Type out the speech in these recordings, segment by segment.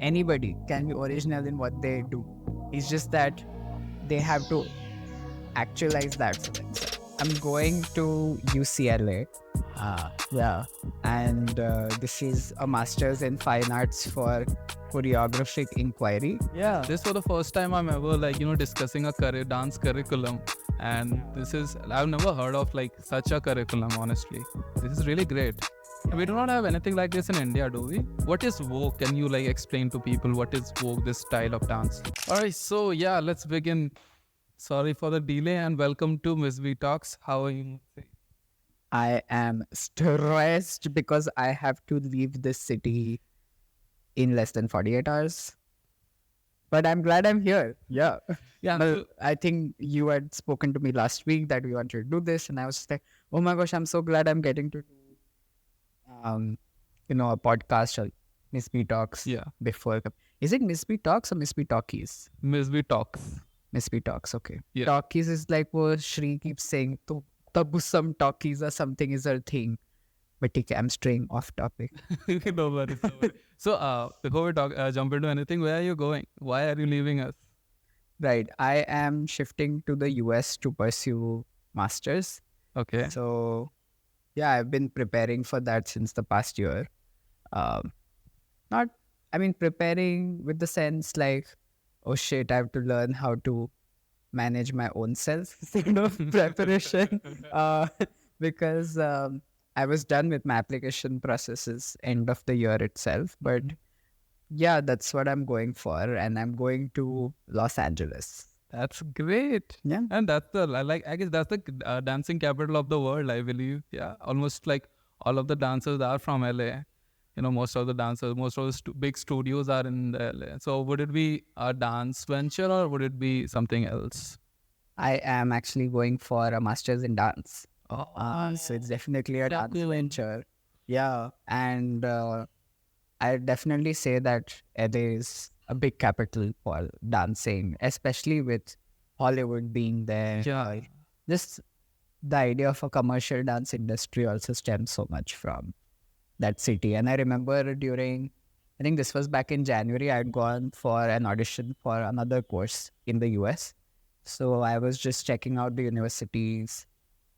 anybody can be original in what they do. It's just that they have to actualize that for themselves. I'm going to UCLA. Yeah. And this is a master's in fine arts for choreographic inquiry. Yeah, this was the first time I'm ever discussing a dance curriculum, and I've never heard of like such a curriculum. Honestly, this is really great. We do not have anything like this in India, do we? What is Vogue? Can you like explain to people what is Vogue, this style of dance? All right, so yeah, let's begin. Sorry for the delay and welcome to MisB Talks. How are you? I am stressed because I have to leave this city in less than 48 hours. But I'm glad I'm here. Yeah. Yeah. Well, I think you had spoken to me last week that we wanted to do this, and I was just like, oh my gosh, I'm so glad I'm getting to do a podcast or MisB Talks. Yeah. Before. Is it MisB Talks or MisB Talkies? MisB Talks. MisB Talks, okay. Yeah. Talkies is like what Shri keeps saying, to tabusam talkies or something is her thing. But okay, I'm straying off topic. No worries. So, before we jump into anything, where are you going? Why are you leaving us? Right. I am shifting to the US to pursue masters. Okay. So, yeah, I've been preparing for that since the past year. Preparing with the sense like, oh shit, I have to learn how to manage my own self preparation. Because I was done with my application processes end of the year itself. But yeah, that's what I'm going for. And I'm going to Los Angeles. That's great. Yeah. And that's I guess that's the dancing capital of the world, I believe. Yeah. Almost like all of the dancers are from LA. Most of the dancers, most of the big studios are in the LA. So would it be a dance venture or would it be something else? I am actually going for a master's in dance. So it's definitely a dance venture. Yeah. And I definitely say that LA is a big capital for dancing, especially with Hollywood being there. Yeah. Just the idea of a commercial dance industry also stems so much from that city. And I remember I think this was back in January, I had gone for an audition for another course in the US. So I was just checking out the universities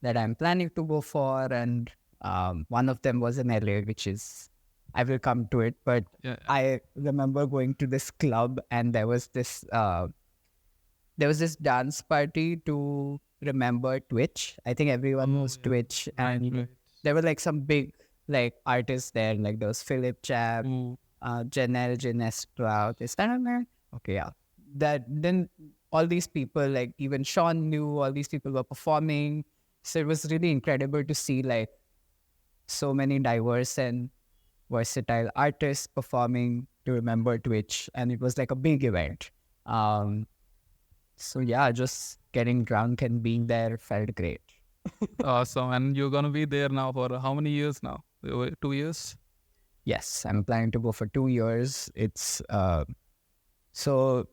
that I'm planning to go for. And one of them was in LA, I will come to it. But yeah. I remember going to this club and there was this dance party to remember Twitch. I think everyone knows Twitch. And there were like some big like artists there. Like there was Philip Chap, Janelle Genestra. Okay, yeah. Then all these people, like even Sean knew, all these people were performing. So it was really incredible to see like so many diverse and versatile artists performing to remember Twitch. And it was like a big event. So yeah, just getting drunk and being there felt great. Awesome. And you're going to be there now for how many years now? 2 years? Yes, I'm planning to go for 2 years. It's so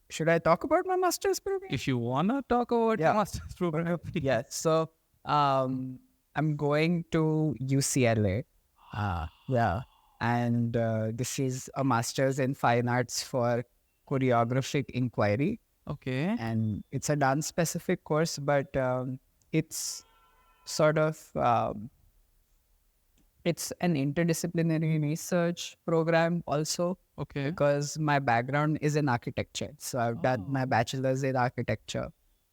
should I talk about my master's program? If you want to talk about your master's program. Yeah. So I'm going to UCLA. Yeah. And this is a master's in fine arts for choreographic inquiry. Okay. And it's a dance specific course, but it's sort of it's an interdisciplinary research program also. Okay. Because my background is in architecture. So I've done my bachelor's in architecture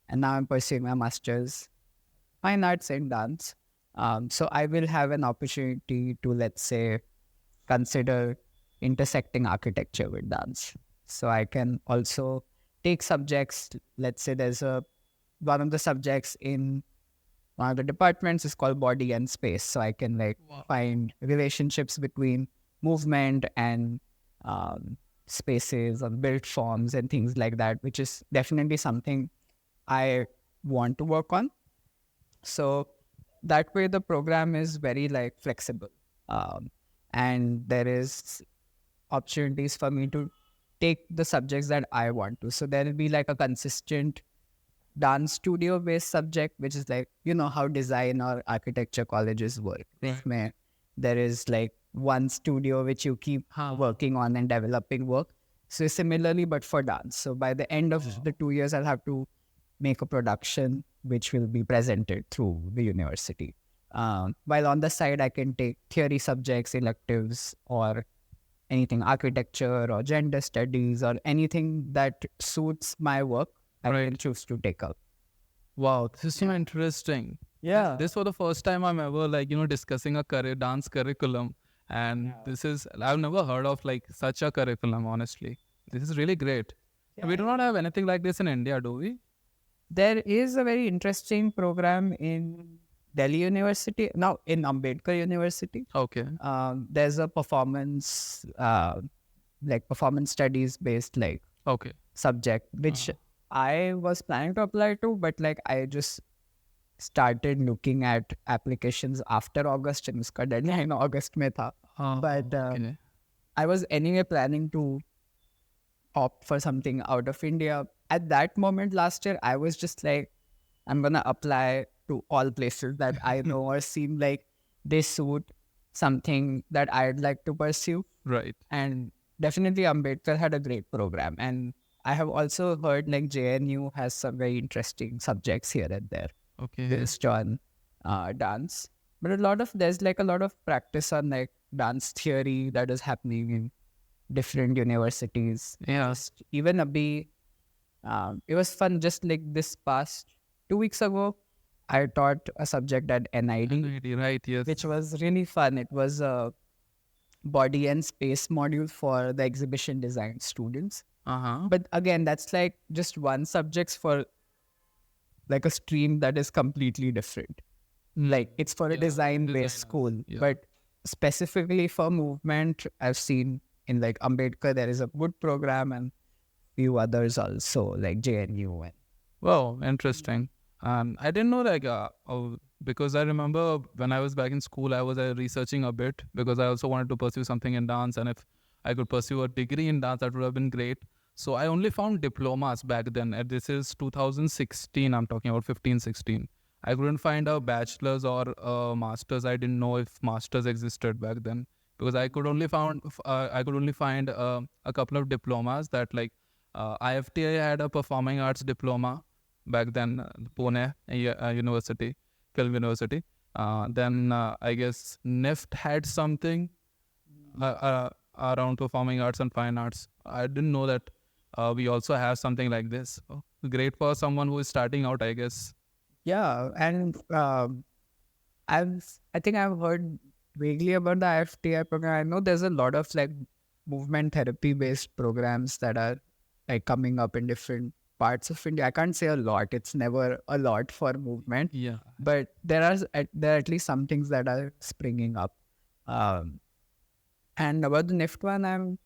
and now I'm pursuing my master's fine arts in dance. So I will have an opportunity to, let's say, consider intersecting architecture with dance. So I can also take subjects. Let's say there's one of the subjects in one of the departments is called body and space. So I can find relationships between movement and spaces or built forms and things like that, which is definitely something I want to work on. So that way the program is very flexible. And there is opportunities for me to take the subjects that I want to. So there will be a consistent dance studio based subject, which is how design or architecture colleges work. Right. There is one studio which you keep working on and developing work. So similarly, but for dance. So by the end of the 2 years, I'll have to make a production which will be presented through the university. While on the side, I can take theory subjects, electives, or anything, architecture or gender studies or anything that suits my work, I will choose to take up. Wow, this is so interesting. Yeah. This was the first time I'm ever discussing a dance curriculum, and this is I've never heard of like such a curriculum. Honestly, this is really great. We do not have anything like this in India, do we? There is a very interesting program in Delhi University, now in Ambedkar University. Okay. There's a performance, performance studies based Okay. subject, which I was planning to apply to, but I just started looking at applications after August, and uska deadline August mein tha. But okay. I was anyway planning to opt for something out of India. At that moment last year, I was just like, I'm gonna apply to all places that I know or seem like they suit something that I'd like to pursue. Right. And definitely Ambedkar had a great program. And I have also heard JNU has some very interesting subjects here and there Okay. based on dance. But there's a lot of practice on dance theory that is happening in different universities. Yeah. Just even it was fun. Just this past 2 weeks ago, I taught a subject at NID, right? Yes. which was really fun. It was a body and space module for the exhibition design students. But again, that's just one subject for a stream that is completely different. It's for a design-based school, but specifically for movement, I've seen in Ambedkar there is a good program, and few others also JNU. And wow, interesting. I didn't know because I remember when I was back in school, I was researching a bit because I also wanted to pursue something in dance, and if I could pursue a degree in dance, that would have been great. So I only found diplomas back then. And this is 2016. I'm talking about 15, 16. I couldn't find a bachelor's or a master's. I didn't know if masters existed back then because I could only find a couple of diplomas that IFTI had a performing arts diploma back then, Pune University, Film University. Then I guess NIFT had something around performing arts and fine arts. I didn't know that we also have something like this. Oh, great for someone who is starting out, I guess. Yeah, and I think I've heard vaguely about the IFTI program. I know there's a lot of movement therapy based programs that are coming up in different parts of India. I can't say a lot. It's never a lot for movement. Yeah. But there are at least some things that are springing up. And about the NIFT one,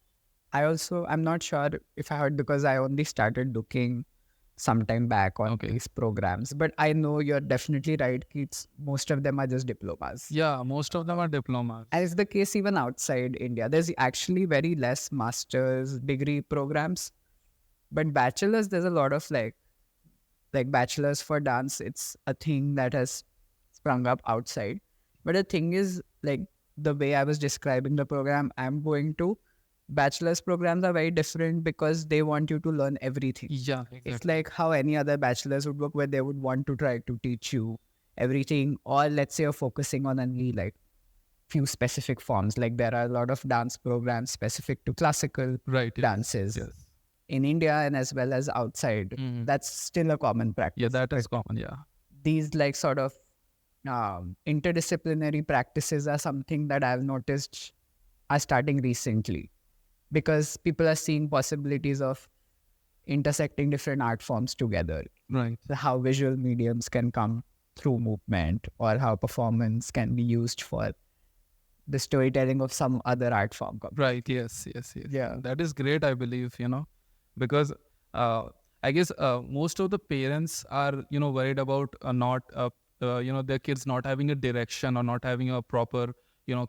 I'm not sure if I heard because I only started looking sometime back on these programs. But I know you're definitely right. Most of them are just diplomas. Yeah, most of them are diplomas. And it's the case even outside India. There's actually very less master's degree programs. But bachelor's, there's a lot of bachelor's for dance. It's a thing that has sprung up outside. But the thing is, the way I was describing the program I'm going to, bachelor's programs are very different because they want you to learn everything. Yeah, exactly. It's like how any other bachelor's would work, where they would want to try to teach you everything, or let's say you're focusing on only few specific forms. There are a lot of dance programs specific to classical dances in India and as well as outside. That's still a common practice. Yeah, that is common. Yeah, these sort of interdisciplinary practices are something that I've noticed are starting recently, because people are seeing possibilities of intersecting different art forms together. Right. So how visual mediums can come through movement, or how performance can be used for the storytelling of some other art form. Right. Yes. Yeah. That is great, I believe, because I guess most of the parents are, worried about their kids not having a direction or not having a proper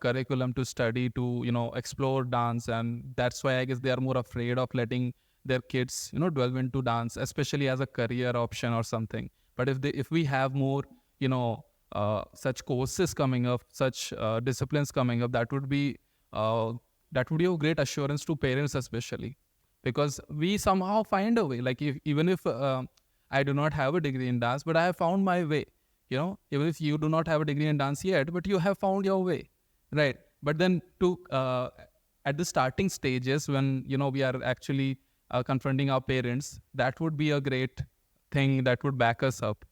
curriculum to study, to explore dance, and that's why I guess they are more afraid of letting their kids delve into dance, especially as a career option or something. But if we have more such courses coming up, such disciplines coming up, that would be that would give great assurance to parents, especially because we somehow find a way. Like even if I do not have a degree in dance, but I have found my way. Even if you do not have a degree in dance yet, but you have found your way, right? But then to at the starting stages when we are actually confronting our parents, that would be a great thing that would back us up.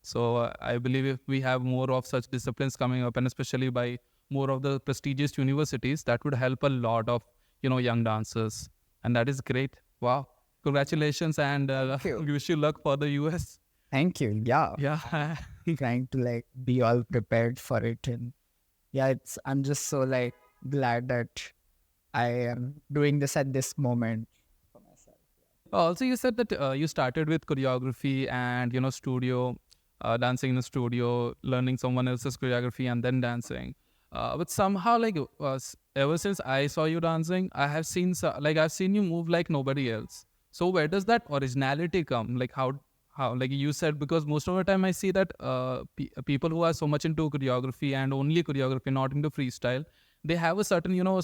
So I believe if we have more of such disciplines coming up, and especially by more of the prestigious universities, that would help a lot of young dancers, and that is great. Wow, congratulations, and Thank you. we wish you luck for the US. Thank you. Yeah. Yeah. Trying to like be all prepared for it. And yeah, I'm just so like glad that I am doing this at this moment for myself. Also, you said that you started with choreography and studio, dancing in the studio, learning someone else's choreography, and then dancing. But somehow, like ever since I saw you dancing, I have seen I've seen you move like nobody else. So where does that originality come? Like how like you said, because most of the time I see that people who are so much into choreography and only choreography, not into freestyle, they have a certain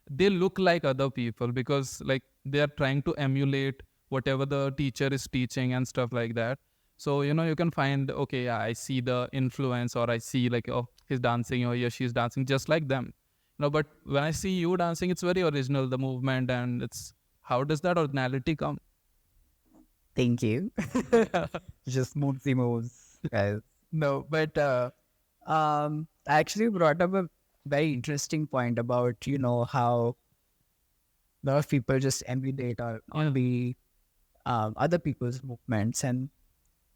they look like other people because like they are trying to emulate whatever the teacher is teaching and stuff like that. So you can find, okay, yeah, I see the influence, or I see like, oh, he's dancing, or yeah, she's dancing just like them. But when I see you dancing, it's very original, the movement, and it's how does that originality come? Thank you. Just Moodzi moves, guys. No, but I actually brought up a very interesting point about, how a lot of people just emulate or be other people's movements. And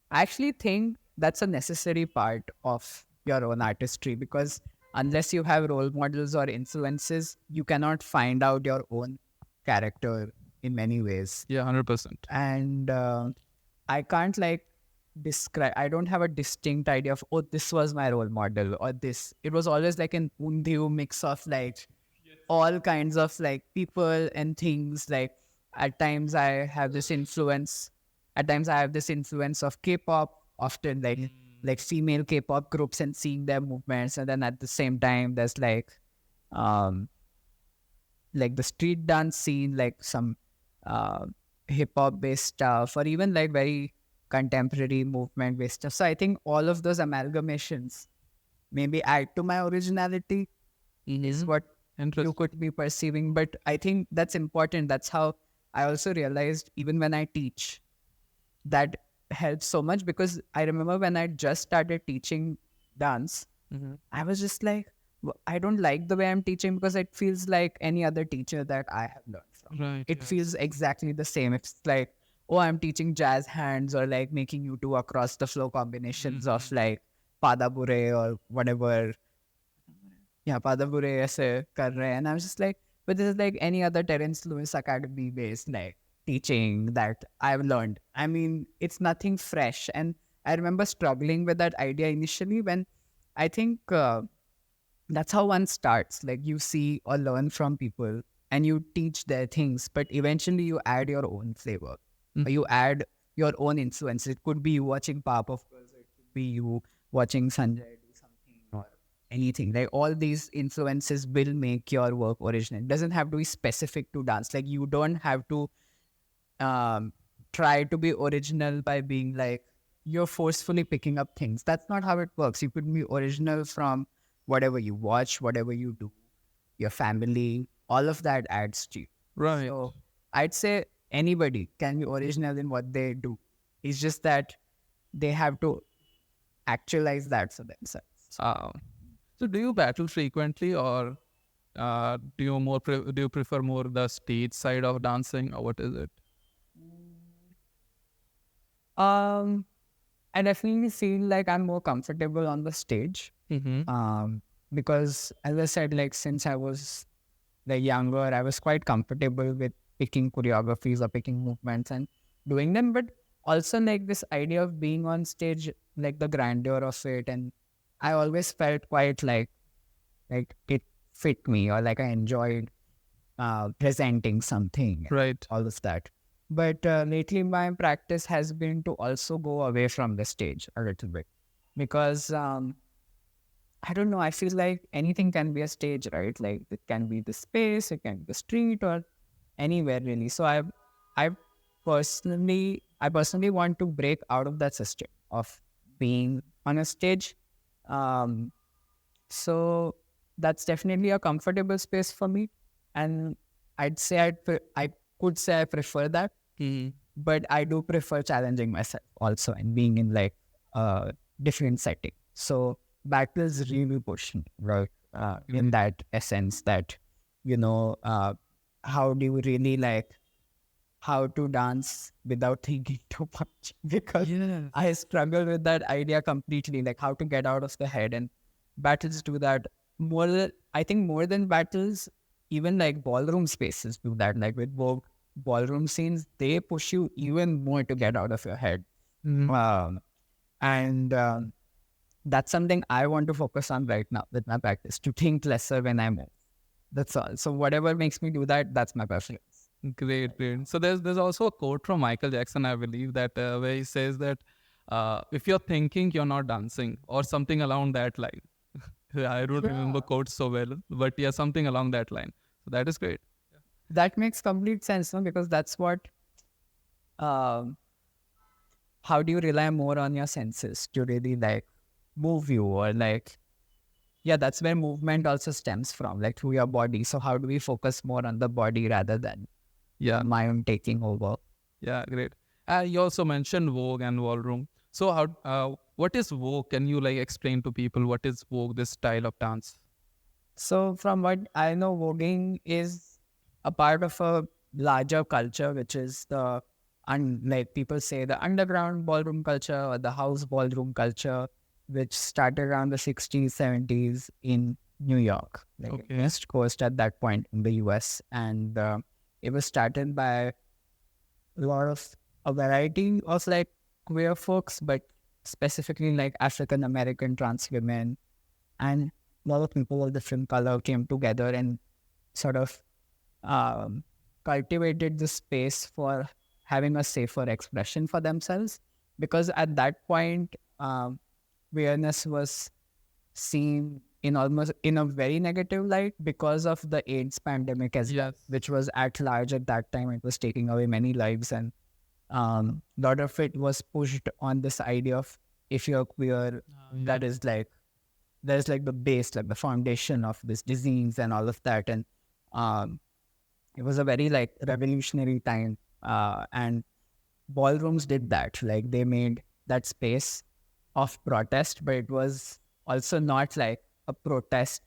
I actually think that's a necessary part of your own artistry, because unless you have role models or influences, you cannot find out your own character in many ways. Yeah, 100%. And I can't like describe, I don't have a distinct idea of, oh, this was my role model or this. It was always like an undhiu mix of like all kinds of like people and things. Like at times I have this influence, of K-pop, often like female K-pop groups and seeing their movements. And then at the same time, there's um like the street dance scene, like some hip hop based stuff, or even like very contemporary movement based stuff. So I think all of those amalgamations maybe add to my originality, is what you could be perceiving. But I think that's important. That's how I also realized, even when I teach, that helps so much, because I remember when I just started teaching dance, I was just like, I don't like the way I'm teaching, because it feels like any other teacher that I have learned from. Right. It feels exactly the same. It's like, oh, I'm teaching jazz hands, or like making you do across the flow combinations of like padabure or whatever. Yeah, padabure aise kar rahe. And I was just like, but this is like any other Terence Lewis Academy based like teaching that I've learned. I mean, it's nothing fresh. And I remember struggling with that idea initially, when I think that's how one starts. Like you see or learn from people and you teach their things, but eventually you add your own flavor. Or you add your own influence. It could be you watching Powerpuff Girls, or it could be you watching Sanjay do something, or anything. Like all these influences will make your work original. It doesn't have to be specific to dance. Like you don't have to try to be original by being like you're forcefully picking up things. That's not how it works. You could be original from whatever you watch, whatever you do, your family, all of that adds to you. Right. So I'd say anybody can be original in what they do. It's just that they have to actualize that for themselves. So do you battle frequently, or do you prefer more the stage side of dancing, or what is it? I definitely feel like I'm more comfortable on the stage. Because as I said, like since I was like younger, I was quite comfortable with picking choreographies or picking movements and doing them. But also like this idea of being on stage, like the grandeur of it, and I always felt quite like it fit me, or like I enjoyed presenting something, Right. all of that. But lately my practice has been to also go away from the stage a little bit, because I don't know. I feel like anything can be a stage, right? Like it can be the space, it can be the street, or anywhere really. So I I personally want to break out of that system of being on a stage. Um, so that's definitely a comfortable space for me, and I could say I prefer that, but I do prefer challenging myself also and being in like a different setting. So battles really push me, right? In that essence, that you know, how do you really like how to dance without thinking too much? Because Yeah. I struggle with that idea completely, like how to get out of the head. And battles do that I think more than battles, even like ballroom spaces do that. Like with Vogue ballroom scenes, they push you even more to get out of your head. Um, and that's something I want to focus on right now with my practice, to think lesser when I move. That's all. So whatever makes me do that, that's my preference. Great, great. So there's also a quote from Michael Jackson, I believe, that where he says that if you're thinking, you're not dancing, or something along that line. I don't remember quotes so well, but yeah, something along that line. So that is great. That makes complete sense, no? Because that's what, um, how do you rely more on your senses to really like move you, or like, yeah, that's where movement also stems from, like through your body. So how do we focus more on the body rather than Yeah, my own taking over? yeah, great. You also mentioned Vogue and ballroom. So what is Vogue? Can you like explain to people what is Vogue, this style of dance? So from what I know, voguing is a part of a larger culture, which is like people say, the underground ballroom culture or the house ballroom culture, which started around the 60s, 70s in New York, like Okay. West Coast at that point in the US. And it was started by a lot of a variety of like queer folks, but specifically like African American trans women, and a lot of people of different color came together and sort of um, cultivated the space for having a safer expression for themselves. Because at that point, queerness was seen in almost in a very negative light because of the AIDS pandemic as well, Yes. which was at large at that time. It was taking away many lives, and a lot of it was pushed on this idea of, if you're queer, that is like, there's like the base, like the foundation of this disease and all of that. And um, it was a very like revolutionary time. And ballrooms did that. Like they made that space of protest, but it was also not like a protest.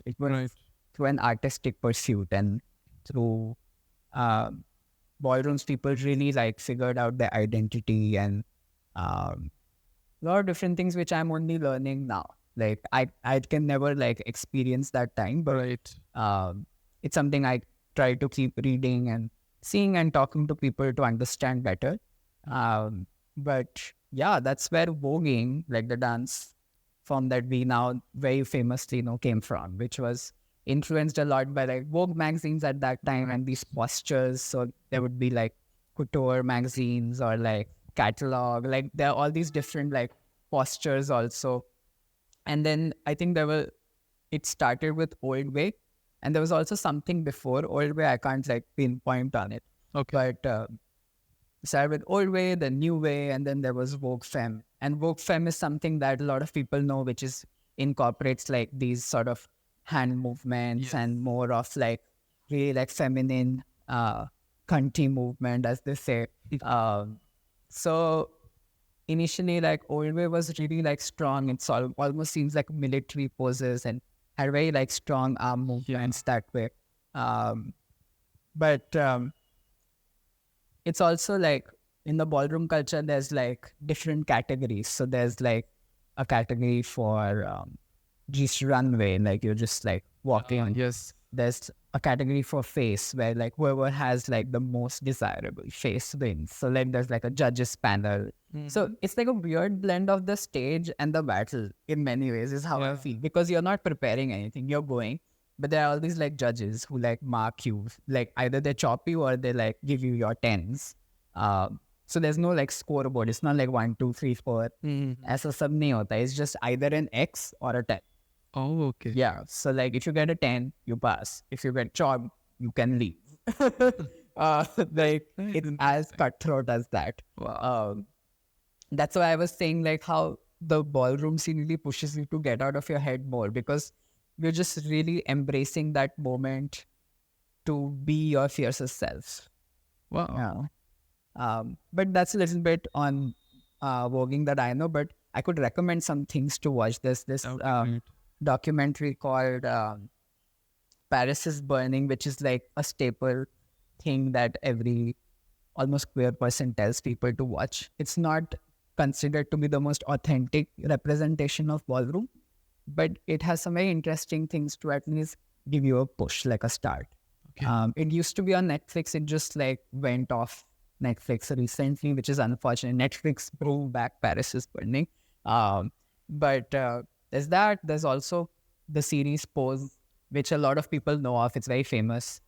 It was Right. through an artistic pursuit, and through um, ballrooms, people really like figured out their identity, and um, a lot of different things which I'm only learning now. Like I can never like experience that time, but Right. it's something I try to keep reading and seeing and talking to people to understand better. But yeah, that's where voguing, like the dance form that we now very famously know, came from, which was influenced a lot by like Vogue magazines at that time and these postures. So there would be like couture magazines or like catalog, like there are all these different like postures also. And then I think it started with old way, and there was also something before old way. I can't like pinpoint on it, Okay. but started with old way, then new way, and then there was Vogue Femme. And Vogue Femme is something that a lot of people know, which is incorporates like these sort of hand movements and more of like really like feminine cunty movement, as they say. So initially, like old way was really like strong. It's almost seems like military poses and had very like strong arm movements that way. Um, but it's also like in the ballroom culture, there's like different categories. So there's like a category for just runway, like you're just like walking on. Yes. There's a category for face, where like whoever has like the most desirable face wins. So like there's like a judges panel. So it's like a weird blend of the stage and the battle in many ways, is how I feel, because you're not preparing anything, you're going, but there are all these like judges who like mark you, like either they chop you or they like give you your tens. So there's no like scoreboard. It's not like 1, 2, 3, 4. ऐसा सब नहीं होता. It's just either an X or a 10. Oh, okay. Yeah. So like if you get a 10, you pass. If you get chopped, you can leave. Like That is it's as interesting. cutthroat as that. Wow. That's why I was saying like how the ballroom scene really pushes you to get out of your head more, because you're just really embracing that moment to be your fiercest self. Wow. Yeah. But that's a little bit on voguing that I know, but I could recommend some things to watch. There's this That would be great. documentary called Paris is Burning, which is like a staple thing that every almost queer person tells people to watch. It's not considered to be the most authentic representation of ballroom, but it has some very interesting things to at least give you a push, like a start. Okay. It used to be on Netflix. It just like went off Netflix recently, which is unfortunate. Netflix brought back Paris is Burning. But there's that. There's also the series Pose, which a lot of people know of. It's very famous.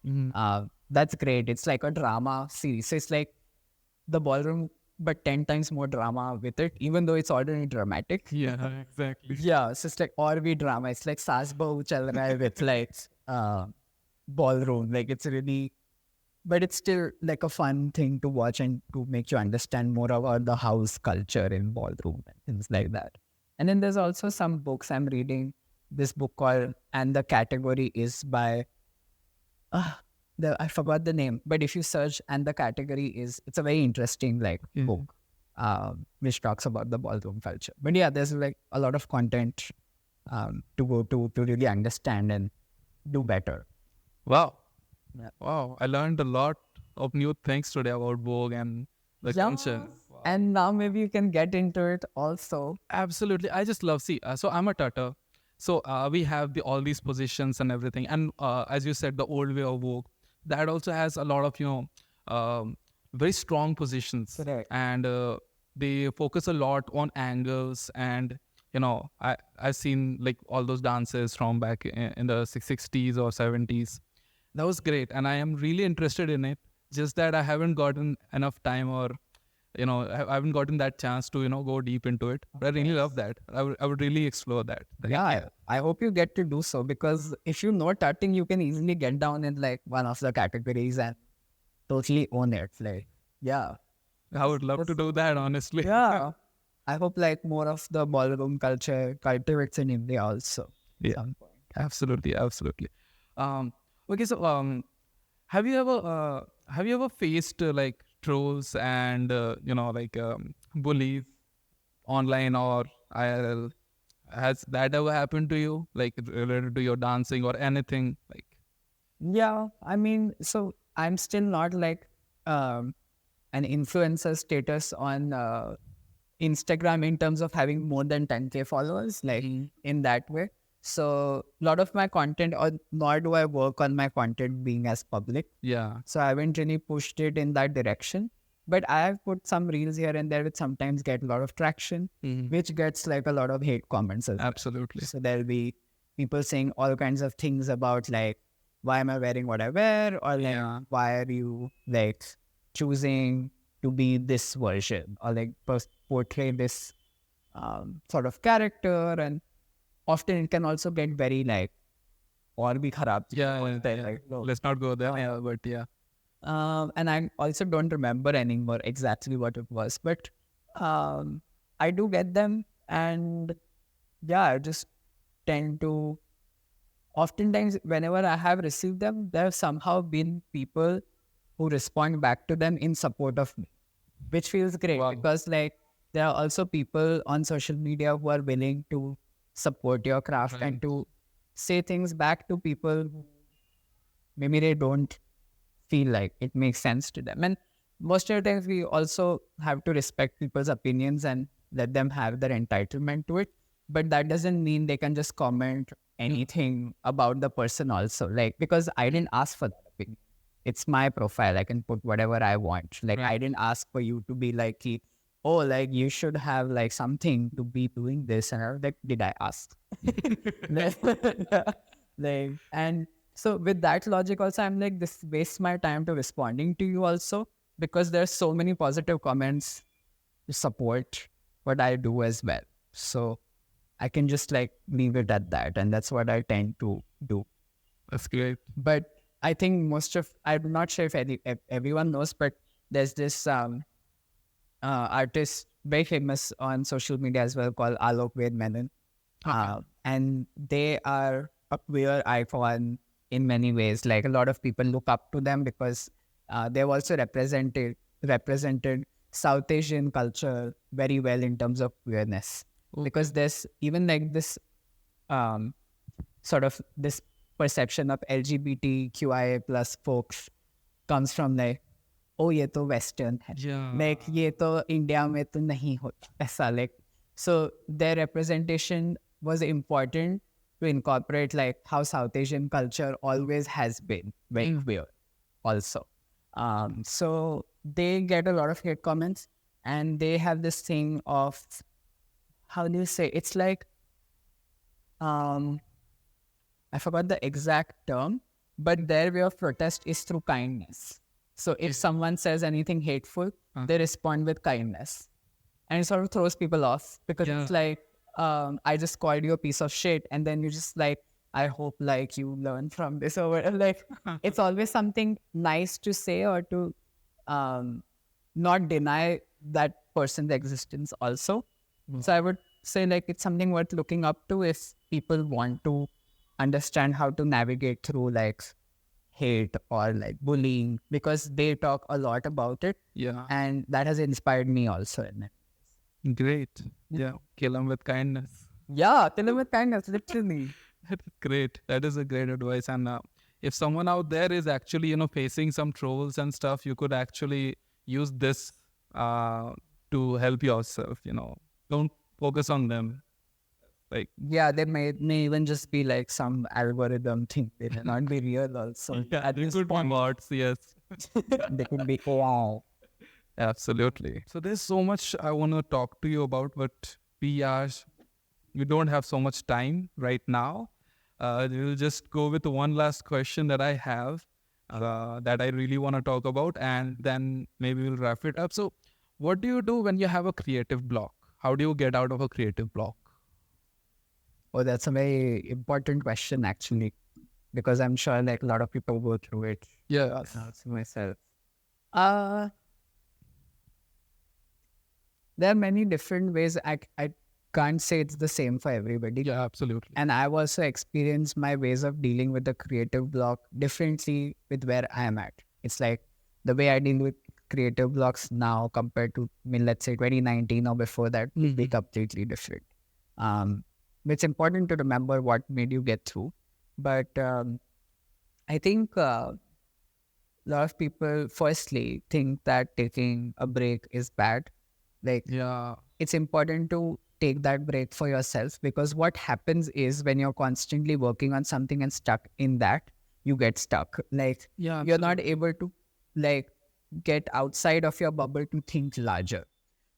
That's great. It's like a drama series. So it's like the ballroom, but 10 times more drama with it, even though it's already dramatic. Yeah, exactly. Yeah, so it's like और भी drama. It's like सास बहू चल रहा है with like ballroom. Like it's really, but it's still like a fun thing to watch and to make you understand more about the house culture in ballroom and things like that. And then there's also some books I'm reading. This book called And the Category is by I forgot the name, but if you search And the Category is, it's a very interesting like book, which talks about the ballroom culture. But yeah, there's like a lot of content to go to really understand and do better. Wow. Yeah. Wow. I learned a lot of new things today about Vogue and the culture. Wow. And now maybe you can get into it also. Absolutely. I just love, see, so I'm a tutor. So we have all these positions and everything. And as you said, the old way of Vogue, that also has a lot of, very strong positions. Correct. And they focus a lot on angles. And, I've seen like all those dances from back in the 60s or 70s. That was great. And I am really interested in it. Just that I haven't gotten enough time, or I haven't gotten that chance to go deep into it, but I really love that. I would really explore that. Yeah, I hope you get to do so, because if you know tutting, you can easily get down in like one of the categories and totally own it. Like, yeah, I would love to do that, honestly. yeah. I hope like more of the ballroom culture cultivates in India also. Yeah. At some point. Absolutely. Okay, so have you ever faced like trolls and bullies online or IRL? Has that ever happened to you, like related to your dancing or anything? Like, Yeah, I mean, so I'm still not like an influencer status on Instagram in terms of having more than 10K followers, like in that way. So a lot of my content, or nor do I work on my content being as public. yeah, So I haven't really pushed it in that direction. But I have put some reels here and there which sometimes get a lot of traction, which gets like a lot of hate comments as well. absolutely. So there'll be people saying all kinds of things about like, why am I wearing what I wear? Or like, why are you like choosing to be this version? Or like portray this sort of character. And often it can also get very like, or be kharab. Yeah. Like, no. Let's not go there. Yeah, but yeah. And I also don't remember anymore exactly what it was, but I do get them, and yeah, I just tend to. Oftentimes, whenever I have received them, there have somehow been people who respond back to them in support of me, which feels great. Wow. Because like there are also people on social media who are willing to support your craft Right. and to say things back to people who maybe they don't feel like it makes sense to them. And most of the times we also have to respect people's opinions and let them have their entitlement to it. But that doesn't mean they can just comment anything about the person also. Like, because I didn't ask for that opinion. It's my profile. I can put whatever I want. Like, I didn't ask for you to be like, oh, like you should have like something to be doing this. And I was like, did I ask? Like, and so with that logic also, I'm like, this wastes my time to responding to you also, because there's so many positive comments to support what I do as well. So I can just like leave it at that. And that's what I tend to do. That's great. But I think I'm not sure if everyone knows, but there's this artist very famous on social media as well called Alok Ved Menon. And they are a queer icon in many ways. Like a lot of people look up to them because they've also represented South Asian culture very well in terms of queerness. Okay. Because there's even like this sort of this perception of LGBTQIA plus folks comes from like, oh, ये तो Western है. Yeah. Like ये तो India में तो नहीं होता ऐसा. Like, so their representation was important to incorporate like how South Asian culture always has been very queer also. So they get a lot of hate comments, and they have this thing of, how do you say, it's like, I forgot the exact term, but their way of protest is through kindness. So if someone says anything hateful, they respond with kindness. And it sort of throws people off because it's like, I just called you a piece of shit. And then you just like, I hope like you learn from this, or like, it's always something nice to say, or to not deny that person's existence also. So I would say like, it's something worth looking up to if people want to understand how to navigate through like hate or like bullying, because they talk a lot about it. Yeah. And that has inspired me also in it. Great. Yeah. Kill them with kindness. Yeah, tell them with kindness, literally. That's great. That is a great advice. And if someone out there is actually, facing some trolls and stuff, you could actually use this to help yourself, Don't focus on them. Like, yeah, they may even just be like some algorithm thing. They may not be real also. yeah, At they this could be point, bots, yes. they could be, wow. Absolutely. So there's so much I want to talk to you about, but we don't have so much time right now. We'll just go with one last question that I have that I really want to talk about, and then maybe we'll wrap it up. So what do you do when you have a creative block? How do you get out of a creative block? Oh, that's a very important question actually, because I'm sure like a lot of people go through it. Yeah. Also myself. There are many different ways. I can't say it's the same for everybody. Yeah, absolutely. And I've also experienced my ways of dealing with the creative block differently with where I am at. It's like the way I deal with creative blocks now compared to, let's say 2019 or before that will be completely different. It's important to remember what made you get through. But I think a lot of people firstly think that taking a break is bad. Like, Yeah. it's important to take that break for yourself, because what happens is when you're constantly working on something and stuck in that, you get stuck. Like, Yeah. you're not able to like get outside of your bubble to think larger.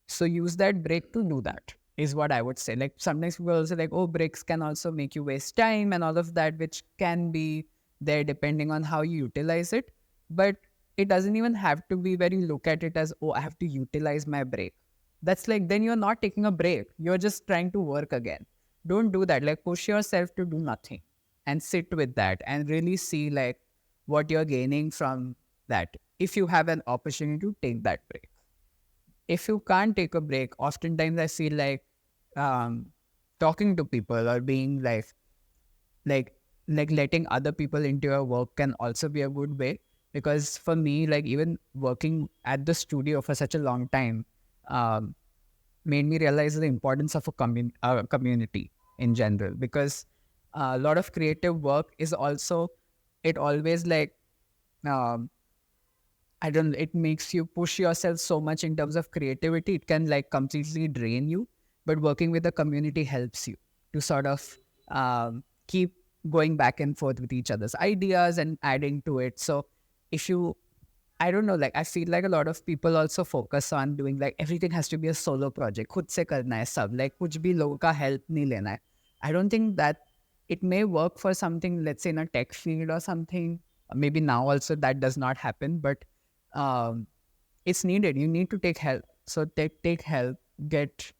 So use that break to do that, is what I would say. Like, sometimes people also like, oh, breaks can also make you waste time and all of that, which can be there depending on how you utilize it. But it doesn't even have to be where you look at it as, oh, I have to utilize my break. That's like, then you're not taking a break. You're just trying to work again. Don't do that. Like, push yourself to do nothing and sit with that and really see like what you're gaining from that. If you have an opportunity to take that break. If you can't take a break, oftentimes I feel like talking to people or being like letting other people into your work can also be a good way. Because for me, like even working at the studio for such a long time made me realize the importance of a community in general. Because a lot of creative work is also, it always like, it makes you push yourself so much in terms of creativity. It can like completely drain you. But working with the community helps you to sort of keep going back and forth with each other's ideas and adding to it. So if you, I don't know, like I feel like a lot of people also focus on doing like everything has to be a solo project. खुद से करना है सब, like कुछ भी लोगों का help नहीं लेना है. I don't think that it may work for something, let's say in a tech field or something. Maybe now also that does not happen, but it's needed. You need to take help. So take help, get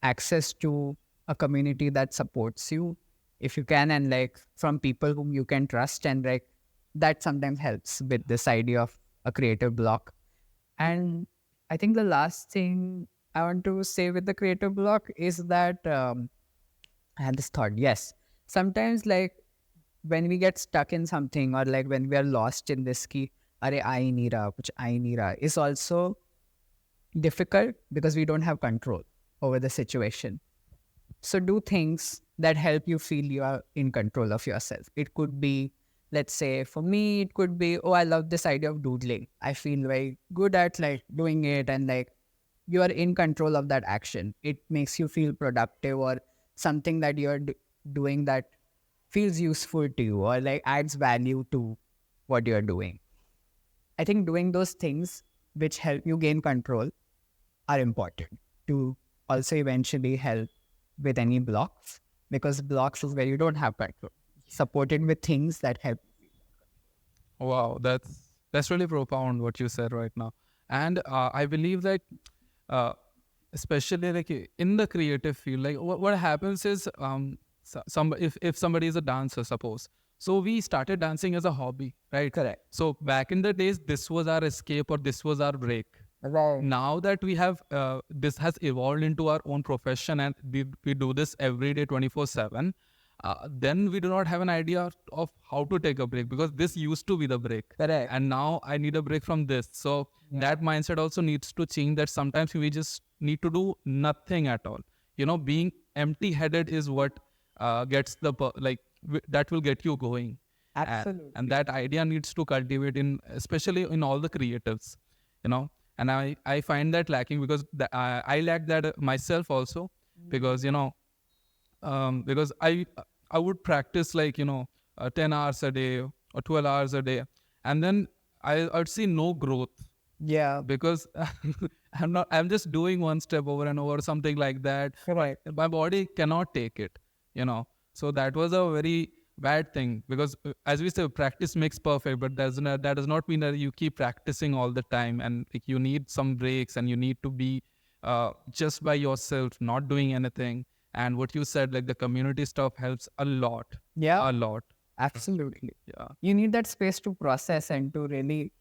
access to a community that supports you if you can, and like from people whom you can trust, and like that sometimes helps with this idea of a creative block. And I think the last thing I want to say with the creative block is that I had this thought. Yes, sometimes like when we get stuck in something, or like when we are lost in this ki, "Arey, I nahi raha, kuch I nahi raha," is also difficult because we don't have control over the situation. So do things that help you feel you are in control of yourself. It could be, let's say for me, it could be, oh, I love this idea of doodling. I feel very good at like doing it, and like you are in control of that action. It makes you feel productive, or something that you're doing that feels useful to you, or like adds value to what you're doing. I think doing those things which help you gain control are important to also eventually help with any blocks, because blocks is where you don't have control. Supported with things that help. Wow, that's really profound what you said right now. And I believe that uh, especially like in the creative field, like what happens is some if somebody is a dancer, suppose, so we started dancing as a hobby, right? Correct. So back in the days, this was our escape or this was our break. Right. Now that we have this has evolved into our own profession, and we do this every day 24/7, then we do not have an idea of how to take a break, because this used to be the break. Correct. And now I need a break from this. So that mindset also needs to change, that sometimes we just need to do nothing at all. Being empty headed is what gets that will get you going. Absolutely. And that idea needs to cultivate in, especially in all the creatives, you know and I find that lacking, because I lack that myself also, because because I would practice like 10 hours a day or 12 hours a day, and then I'd see no growth, Yeah. because I'm just doing one step over and over, something like that. Correct. My body cannot take it, so that was a very bad thing, because as we say, practice makes perfect, but that does not mean that you keep practicing all the time, and like, you need some breaks, and you need to be just by yourself, not doing anything. And what you said, like the community stuff helps a lot. Yeah. A lot. Absolutely. Yeah. You need that space to process and to really.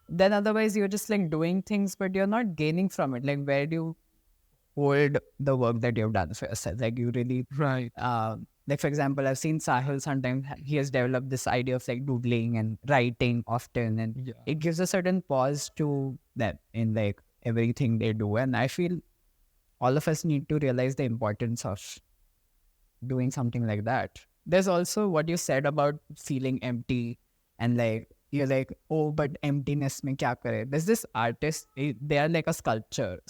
Then otherwise you're just like doing things, but you're not gaining from it. Like where do you hold the work that you've done for yourself? Like you really, Right. like for example, I've seen Sahil sometimes he has developed this idea of like doodling and writing often, and Yeah. it gives a certain pause to that in like everything they do. And I feel all of us need to realize the importance of doing something like that. There's also what you said about feeling empty, and like you're like, oh, but emptiness mein kya kare? There's this artist, they are like a sculptor,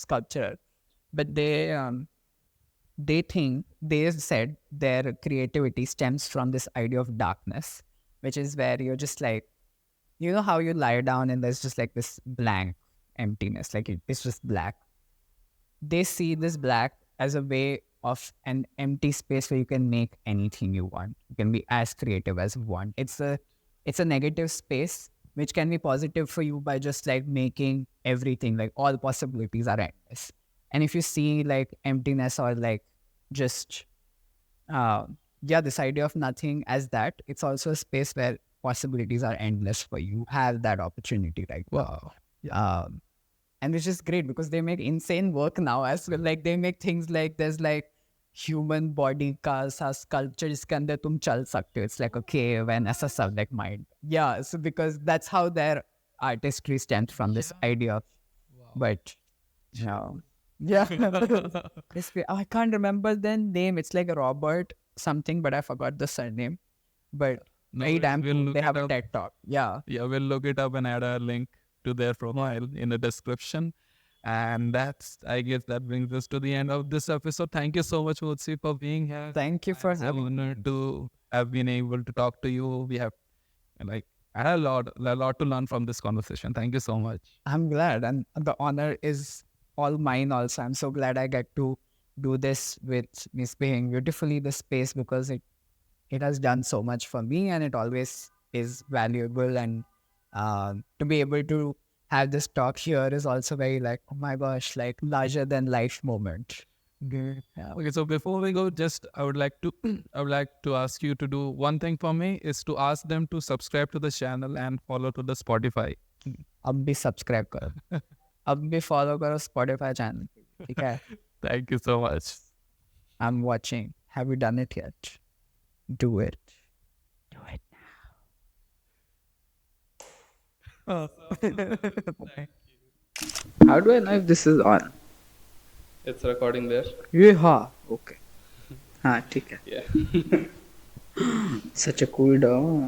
but they think they said their creativity stems from this idea of darkness, which is where you're just like, you know how you lie down and there's just like this blank emptiness, like it's just black. They see this black as a way of an empty space where you can make anything you want. You can be as creative as you want. It's a negative space which can be positive for you by just like making everything, like all possibilities are endless. And if you see like emptiness or like just this idea of nothing as that, it's also a space where possibilities are endless for you. You have that opportunity right now. Wow. And which is great because they make insane work now as well. Like they make things like there's like human body का सा sculpture जिसके अंदर तुम चल सकते हो. It's like a cave and ऐसा सब like mind. Yeah, so because that's how their artistry stems from this idea. Wow. But yeah. I can't remember the name. It's like Robert something, but I forgot the surname. But very damn cool. They have a TED talk. Yeah. Yeah, we'll look it up and add a link to their profile in the description. And I guess that brings us to the end of this episode. Thank you so much, Moodzi, for being here. Thank you for It's an having honor to have been able to talk to you. We have I had a lot to learn from this conversation. Thank you so much. I'm glad, and the honor is all mine also. I'm so glad I get to do this with MisB beautifully the space, because it has done so much for me, and it always is valuable. And to be able to have this talk here is also very like, oh my gosh, like larger than life moment. Good. Yeah. Okay, so before we go, just I would like to ask you to do one thing for me, is to ask them to subscribe to the channel and follow to the Spotify. अब भी subscribe करो, अब भी follow करो Spotify channel, ठीक है? Thank you so much. I'm watching. Have you done it yet? Do it. Do it. How do I know if this is on? It's recording there. Yeah. Okay. हाँ ठीक है. Yeah. Such a cool dog.